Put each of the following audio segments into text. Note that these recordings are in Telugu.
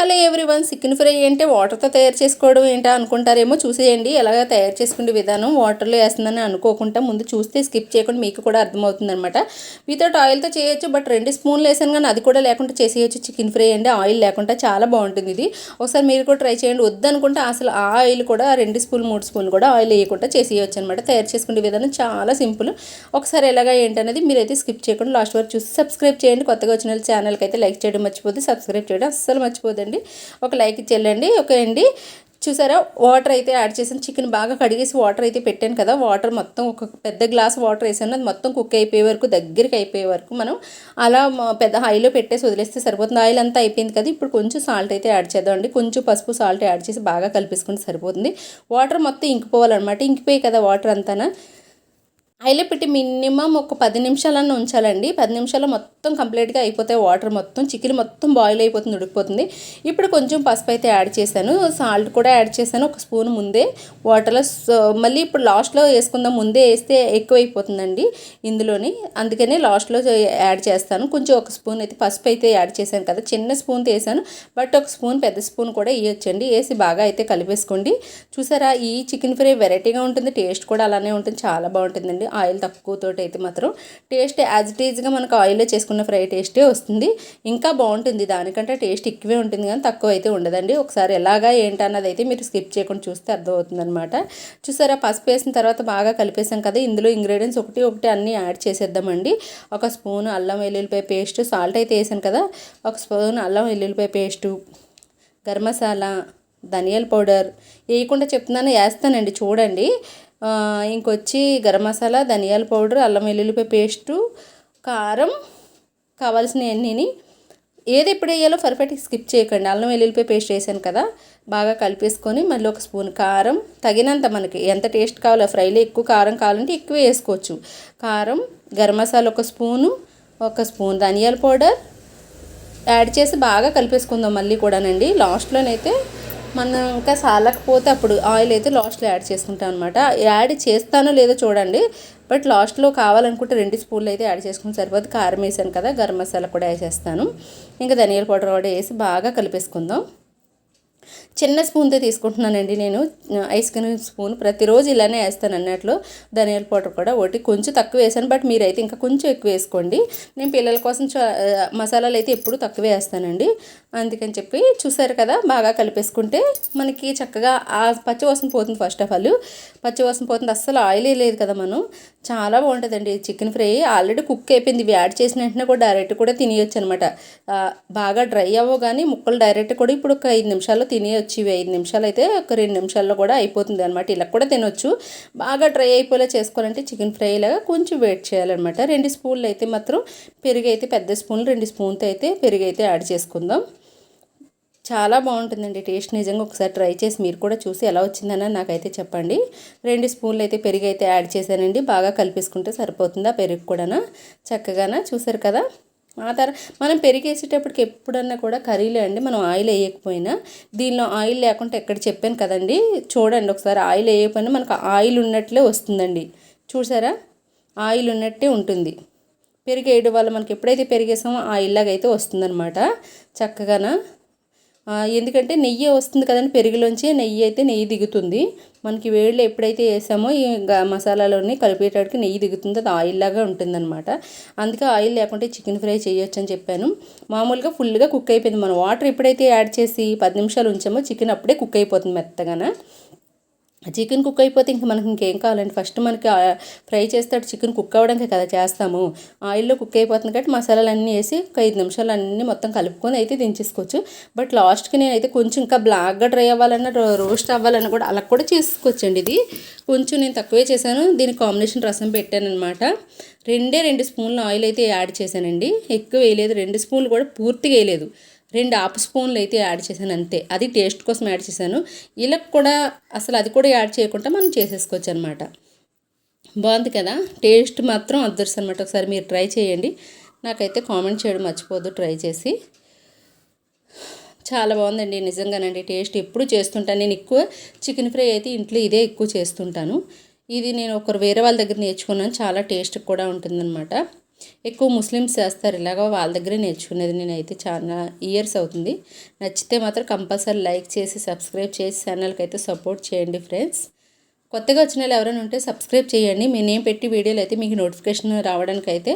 హలో ఎవ్రీవన్, చికెన్ ఫ్రై అంటే వాటర్తో తయారు చేసుకోవడం ఏంటా అనుకుంటారేమో. చూసేయండి ఎలాగ తయారు చేసుకునే విధానం. వాటర్లో వేస్తుందని అనుకోకుండా ముందు చూస్తే స్కిప్ చేయకుండా మీకు కూడా అర్థమవుతుంది అనమాట. వితౌట్ ఆయిల్తో చేయొచ్చు, బట్ 2 స్పూన్లు వేసాను కానీ అది కూడా లేకుండా చేసేయచ్చు చికెన్ ఫ్రై అండి. ఆయిల్ లేకుండా చాలా బాగుంటుంది ఇది. ఒకసారి మీరు కూడా ట్రై చేయండి. వద్దనుకుంటే అసలు ఆ ఆయిల్ కూడా 2 స్పూన్లు 3 స్పూన్లు కూడా ఆయిల్ వేయకుండా చేసేయచ్చు అనమాట. తయారు చేసుకునే విధానం చాలా సింపుల్. ఒకసారి ఎలాగ ఏంటనేది మీరైతే స్కిప్ చేయకుండా లాస్ట్ వరకు చూసి సబ్స్క్రైబ్ చేయండి. కొత్తగా వచ్చిన ఛానల్కి అయితే లైక్ చేయడం మర్చిపోద్ది, సబ్స్క్రైబ్ చేయడం అస్సలు మర్చిపోద్దండి. ఒక లైక్ ఇచ్చేయండి. ఓకే అండి, చూసారా వాటర్ అయితే యాడ్ చేసాను. చికెన్ బాగా కడిగేసి వాటర్ అయితే పెట్టాను కదా. వాటర్ మొత్తం ఒక పెద్ద గ్లాస్ వాటర్ వేసాను. అది మొత్తం కుక్ అయిపోయే వరకు, దగ్గరికి అయిపోయే వరకు మనం అలా పెద్ద హైలో పెట్టేసి వదిలేస్తే సరిపోతుంది. ఆయిల్ అంతా అయిపోయింది కదా. ఇప్పుడు కొంచెం సాల్ట్ అయితే యాడ్ చేద్దామండి. కొంచెం పసుపు సాల్ట్ యాడ్ చేసి బాగా కలిపేసుకుంటే సరిపోతుంది. వాటర్ మొత్తం ఇంకిపోవాలన్నమాట. ఇంకిపోయి కదా వాటర్ అంతా హైలో పెట్టి మినిమం ఒక 10 నిమిషాలన్నా ఉంచాలండి. 10 నిమిషాల్లో మొత్తం కంప్లీట్గా అయిపోతాయి. వాటర్ మొత్తం చికెన్ మొత్తం బాయిల్ అయిపోతుంది, ఉడికిపోతుంది. ఇప్పుడు కొంచెం పసుపు అయితే యాడ్ చేశాను, సాల్ట్ కూడా యాడ్ చేశాను ఒక స్పూన్ ముందే వాటర్లో. మళ్ళీ ఇప్పుడు లాస్ట్లో వేసుకుందాం, ముందే వేస్తే ఎక్కువైపోతుందండి ఇందులోని, అందుకనే లాస్ట్లో యాడ్ చేస్తాను. కొంచెం ఒక స్పూన్ అయితే పసుపు అయితే యాడ్ చేశాను కదా, చిన్న స్పూన్తో వేసాను, బట్ ఒక స్పూన్ పెద్ద స్పూన్ కూడా వేయొచ్చండి. వేసి బాగా అయితే కలిపేసుకోండి. చూసారా, ఈ చికెన్ ఫ్రై వెరైటీగా ఉంటుంది, టేస్ట్ కూడా అలానే ఉంటుంది, చాలా బాగుంటుందండి. ఆయిల్ తక్కువతో అయితే మాత్రం టేస్ట్ యాజ్ ఇట్ ఈజ్గా మనకు ఆయిల్లో చేసుకున్న ఫ్రై టేస్టే వస్తుంది. ఇంకా బాగుంటుంది, దానికంటే టేస్ట్ ఎక్కువే ఉంటుంది కానీ తక్కువ అయితే ఉండదండి. ఒకసారి ఎలాగా ఏంటన్నది అయితే మీరు స్కిప్ చేయకుండా చూస్తే అర్థమవుతుంది అనమాట. చూసారా, పసుపు వేసిన తర్వాత బాగా కలిపేసాం కదా. ఇందులో ఇంగ్రీడియంట్స్ ఒకటి అన్నీ యాడ్ చేసేద్దామండి. ఒక స్పూన్ అల్లం వెల్లుల్లిపాయ పేస్ట్, సాల్ట్ అయితే వేసాను కదా, ఒక స్పూన్ అల్లం వెల్లుల్లిపాయ పేస్టు, గరం మసాలా, ధనియాల పౌడర్ వేయకుండా చెప్తున్నాను, వేస్తానండి చూడండి. ఇంకొచ్చి గరం మసాలా, ధనియాల పౌడర్, అల్లం వెల్లుల్లిపాయ పేస్టు, కారం, కావాల్సినవన్నీ ఏది ఎప్పుడు వేయాలో పర్ఫెక్ట్గా స్కిప్ చేయకండి. అల్లం వెల్లుల్లిపాయ పేస్ట్ వేసాను కదా, బాగా కలిపేసుకొని మళ్ళీ ఒక స్పూన్ కారం, తగినంత మనకి ఎంత టేస్ట్ కావాలో, ఫ్రైలో ఎక్కువ కారం కావాలంటే ఎక్కువ వేసుకోవచ్చు. కారం, గరం మసాలా ఒక స్పూను, ఒక స్పూన్ ధనియాల పౌడర్ యాడ్ చేసి బాగా కలిపేసుకుందాం. మళ్ళీ కూడానండి లాస్ట్లోనైతే మనం ఇంకా సాలకపోతే అప్పుడు ఆయిల్ అయితే లాస్ట్లో యాడ్ చేసుకుంటాం అనమాట. యాడ్ చేస్తానో లేదో చూడండి, బట్ లాస్ట్లో కావాలనుకుంటే 2 స్పూన్లు అయితే యాడ్ చేసుకుంటే సరిపోతుంది. కారం వేసాను కదా, గరం మసాలా కూడా వేసేస్తాను, ఇంకా ధనియాల పౌడర్ కూడా వేసి బాగా కలిపేసుకుందాం. చిన్న స్పూన్తో తీసుకుంటున్నానండి నేను, ఐస్ క్రీమ్ స్పూన్. ప్రతిరోజు ఇలానే వేస్తాను అన్నట్లు. ధనియాల పౌడర్ కూడా ఒకటి కొంచెం తక్కువ వేసాను, బట్ మీరైతే ఇంకా కొంచెం ఎక్కువ వేసుకోండి. నేను పిల్లల కోసం మసాలాలు అయితే ఎప్పుడు తక్కువే వేస్తానండి, అందుకని చెప్పి. చూసారు కదా, బాగా కలిపేసుకుంటే మనకి చక్కగా ఆ పచ్చివాసన పోతుంది. ఫస్ట్ ఆఫ్ ఆల్ పచ్చివాసన పోతుంది, అస్సలు ఆయిల్ లేదు కదా మనం. చాలా బాగుంటుందండి చికెన్ ఫ్రై. ఆల్రెడీ కుక్ అయిపోయింది, ఇవి యాడ్ చేసిన వెంటనే కూడా డైరెక్ట్ కూడా తినేయచ్చు అనమాట. బాగా డ్రై అవ్వగానే ముక్కలు డైరెక్ట్ కూడా ఇప్పుడు ఒక 5 నిమిషాల్లో తినేయచ్చు. ఇవి 5 నిమిషాలు అయితే ఒక 2 నిమిషాల్లో కూడా అయిపోతుంది అనమాట. ఇలా కూడా తినొచ్చు. బాగా డ్రై అయిపోయేలా చేసుకోవాలంటే చికెన్ ఫ్రై లాగా కొంచెం వెయిట్ చేయాలన్నమాట. 2 స్పూన్లు అయితే మాత్రం పెరుగు అయితే, పెద్ద స్పూన్లు 2 స్పూన్తో అయితే పెరుగు అయితే యాడ్ చేసుకుందాం. చాలా బాగుంటుందండి టేస్ట్. నిజంగా ఒకసారి ట్రై చేసి మీరు కూడా చూసి ఎలా వచ్చిందని నాకైతే చెప్పండి. 2 స్పూన్లు అయితే పెరుగు అయితే యాడ్ చేశానండి. బాగా కలిపేసుకుంటే సరిపోతుంది ఆ పెరుగు కూడా చక్కగా. చూసారు కదా, ఆ తర్వాత మనం పెరుగు వేసేటప్పటికి ఎప్పుడన్నా కూడా కర్రీలో అండి మనం ఆయిల్ వేయకపోయినా, దీనిలో ఆయిల్ లేకుండా ఎక్కడ చెప్పాను కదండి, చూడండి ఒకసారి. ఆయిల్ వేయకపోయినా మనకు ఆయిల్ ఉన్నట్లే వస్తుందండి. చూసారా, ఆయిల్ ఉన్నట్టే ఉంటుంది. పెరుగు వేయడం వల్ల మనకి ఎప్పుడైతే పెరిగేసామో ఆయిల్ లాగా అయితే వస్తుందన్నమాట చక్కగా. ఎందుకంటే నెయ్యి వస్తుంది కదండి, పెరుగులోంచి నెయ్యి దిగుతుంది మనకి. వేడిలో ఎప్పుడైతే వేసామో ఈ మసాలాలోని కలిపేటప్పటికి నెయ్యి దిగుతుంది, అది ఆయిల్ లాగా ఉంటుందన్నమాట. అందుకే ఆయిల్ లేకుంటే చికెన్ ఫ్రై చేయొచ్చు అని చెప్పాను. మామూలుగా ఫుల్గా కుక్ అయిపోయింది. మనం వాటర్ ఎప్పుడైతే యాడ్ చేసి 10 నిమిషాలు ఉంచామో చికెన్ అప్పుడే కుక్ అయిపోతుంది మెత్తగాన. చికెన్ కుక్ అయిపోతే ఇంక మనకి ఇంకేం కావాలండి. ఫస్ట్ మనకి ఫ్రై చేస్తాడు చికెన్ కుక్ అవ్వడానికి కదా చేస్తాము. ఆయిల్లో కుక్ అయిపోతుంది కాబట్టి మసాలాలన్నీ వేసి ఒక 5 నిమిషాలు అన్నీ మొత్తం కలుపుకొని అయితే దించేసుకోవచ్చు. బట్ లాస్ట్కి నేనైతే కొంచెం ఇంకా బ్లాక్గా డ్రై అవ్వాలన్నా, రోస్ట్ అవ్వాలన్నా కూడా అలా కూడా చేసుకోవచ్చండి. ఇది కొంచెం నేను తక్కువే చేశాను. దీనికి కాంబినేషన్ రసం పెట్టాను అనమాట. 2 స్పూన్లు ఆయిల్ అయితే యాడ్ చేశానండి, ఎక్కువ వేయలేదు. 2 స్పూన్లు కూడా పూర్తిగా వేయలేదు, 2 హాఫ్ స్పూన్లు అయితే యాడ్ చేశాను అంతే. అది టేస్ట్ కోసం యాడ్ చేశాను. ఇలా కూడా అసలు అది కూడా యాడ్ చేయకుండా మనం చేసేసుకోవచ్చు అనమాట. బాగుంది కదా, టేస్ట్ మాత్రం అదర్స్ అనమాట. ఒకసారి మీరు ట్రై చేయండి, నాకైతే కామెంట్ చేయడం మర్చిపోద్దు ట్రై చేసి. చాలా బాగుందండి నిజంగానండి. టేస్ట్ ఎప్పుడు చేస్తుంటాను నేను. ఎక్కువ చికెన్ ఫ్రై అయితే ఇంట్లో ఇదే ఎక్కువ చేస్తుంటాను. ఇది నేను వేరే వాళ్ళ దగ్గర నేర్చుకున్నాను, చాలా టేస్ట్ కూడా ఉంటుందన్నమాట. ఎక్కువ ముస్లిమ్స్ చేస్తారు ఇలాగ, వాళ్ళ దగ్గరే నేర్చుకునేది నేనైతే. చాలా ఇయర్స్ అవుతుంది. నచ్చితే మాత్రం కంపల్సరీ లైక్ చేసి సబ్స్క్రైబ్ చేసి ఛానల్కి అయితే సపోర్ట్ చేయండి ఫ్రెండ్స్. కొత్తగా వచ్చిన వాళ్ళు ఎవరైనా ఉంటే సబ్స్క్రైబ్ చేయండి. నేను పెట్టి వీడియోలు అయితే మీకు నోటిఫికేషన్ రావడానికి అయితే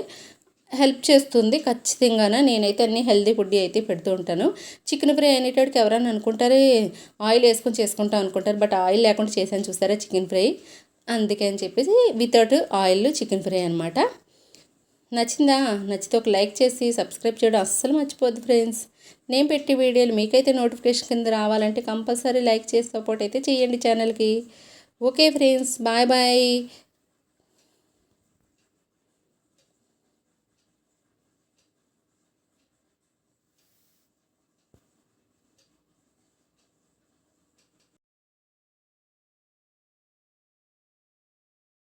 హెల్ప్ చేస్తుంది ఖచ్చితంగా. నేనైతే అన్ని హెల్తీ ఫుడ్ అయితే పెడుతూ ఉంటాను. చికెన్ ఫ్రై అనేటోడికి ఎవరైనా అనుకుంటారే ఆయిల్ వేసుకొని చేసుకుంటాం అనుకుంటారు, బట్ ఆయిల్ లేకుండా చేశాను చూస్తారా చికెన్ ఫ్రై. అందుకని చెప్పేసి వితౌట్ ఆయిల్ చికెన్ ఫ్రై అనమాట. నచ్చిందా? నచ్చితే ఒక లైక్ చేసి సబ్స్క్రైబ్ చేయడం అస్సలు మర్చిపోద్దు ఫ్రెండ్స్. నేను పెట్టే వీడియోలు మీకైతే నోటిఫికేషన్ కింద రావాలంటే కంపల్సరీ లైక్ చేసి సపోర్ట్ అయితే చేయండి ఛానల్కి. Okay friends, bye bye.